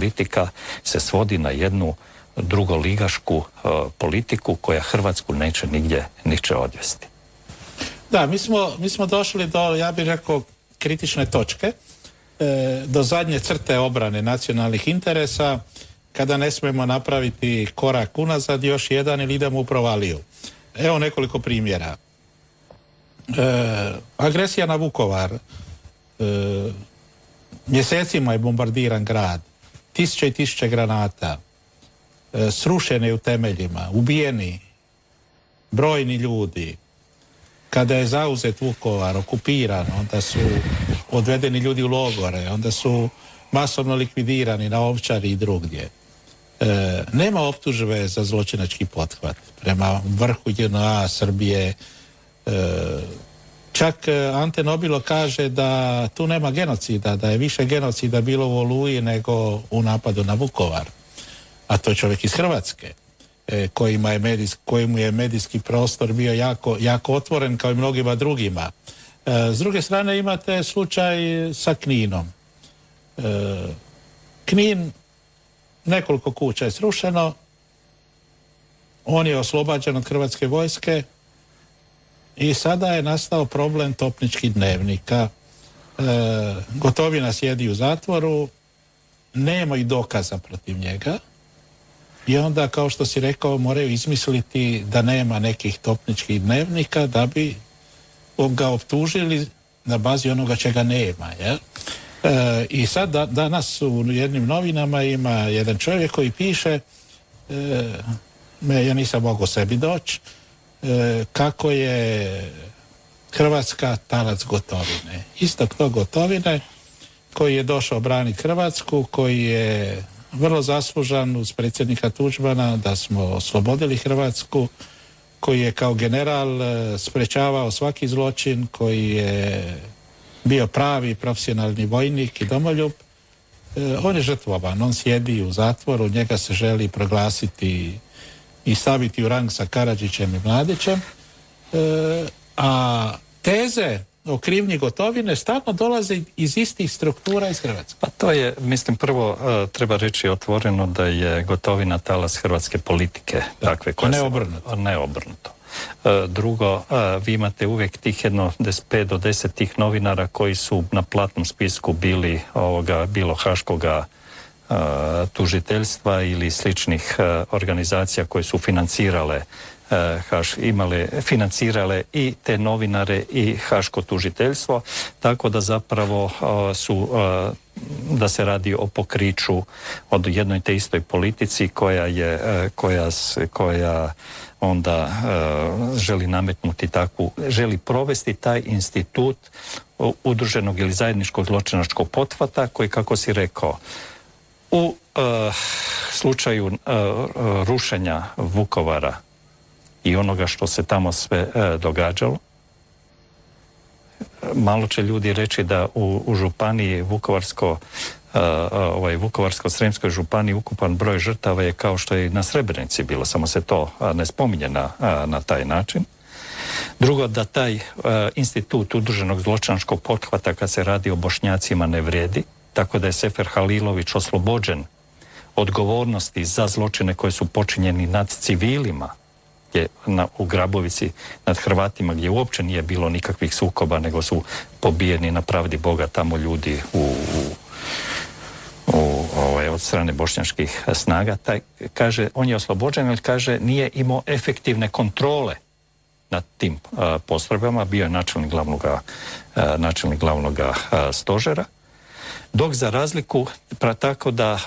politika se svodi na jednu drugoligašku politiku koja Hrvatsku neće nigdje odvesti. Da, mi smo došli do, ja bih rekao, kritične točke, do zadnje crte obrane nacionalnih interesa, kada ne smijemo napraviti korak unazad još jedan ili idemo u provaliju. Evo nekoliko primjera. Agresija na Vukovar, mjesecima je bombardiran grad, tisuće i tisuće granata, srušene u temeljima, ubijeni brojni ljudi. Kada je zauzet Vukovar, okupiran, onda su odvedeni ljudi u logore, onda su masovno likvidirani na Ovčari i drugdje. Nema optužbe za zločinački pothvat prema vrhu JNA, Srbije. Čak Ante Nobilo kaže da tu nema genocida, da je više genocida bilo u Oluji nego u napadu na Vukovar. A to je čovjek iz Hrvatske, kojemu je medijski prostor bio jako otvoren kao i mnogima drugima. S druge strane imate slučaj sa Kninom. Knin, nekoliko kuća je srušeno, on je oslobađan od hrvatske vojske i sada je nastao problem topničkih dnevnika. Gotovina sjedi u zatvoru, nema i dokaza protiv njega i onda, kao što si rekao, moraju izmisliti da nema nekih topničkih dnevnika da bi ga optužili na bazi onoga čega nema. Jel? I sad danas u jednim novinama ima jedan čovjek koji piše, ja nisam mogao sebi doći, kako je Hrvatska talac Gotovine. Istok tog Gotovine koji je došao braniti Hrvatsku, koji je vrlo zaslužan uz predsjednika Tuđmana da smo oslobodili Hrvatsku, koji je kao general sprečavao svaki zločin, koji je bio pravi profesionalni vojnik i domoljub. On je žrtvovan, on sjedi u zatvoru, njega se želi proglasiti i staviti u rang sa Karadžićem i Mladićem, a teze o krivnji Gotovine stalno dolaze iz istih struktura iz Hrvatske. Pa to je, mislim, prvo treba reći otvoreno da je Gotovina talas hrvatske politike. Takve koje ne obrnuto. Drugo, vi imate uvijek tih jedno 5 do 10 tih novinara koji su na platnom spisku bilo haškoga tužiteljstva ili sličnih organizacija koje su financirale i te novinare i haško tužiteljstvo, tako da zapravo da se radi o pokriću od jednoj te istoj politici koja onda želi nametnuti želi provesti taj institut udruženog ili zajedničkog zločinačkog pothvata koji, kako si rekao, u slučaju rušenja Vukovara i onoga što se tamo sve događalo, malo će ljudi reći da u županiji Vukovarsko-srijemskoj županiji ukupan broj žrtava je kao što je i na Srebrenici bilo, samo se to ne spominje na taj način. Drugo, da taj institut udruženog zločinačkog pothvata kad se radi o Bošnjacima ne vrijedi, tako da je Sefer Halilović oslobođen odgovornosti za zločine koje su počinjeni nad civilima u Grabovici, nad Hrvatima, gdje uopće nije bilo nikakvih sukoba, nego su pobijeni na pravdi Boga tamo ljudi od strane bošnjačkih snaga. Kaže, on je oslobođen, ali kaže nije imao efektivne kontrole nad tim postrojbama, bio je načelnik glavnog stožera, dok za razliku tako da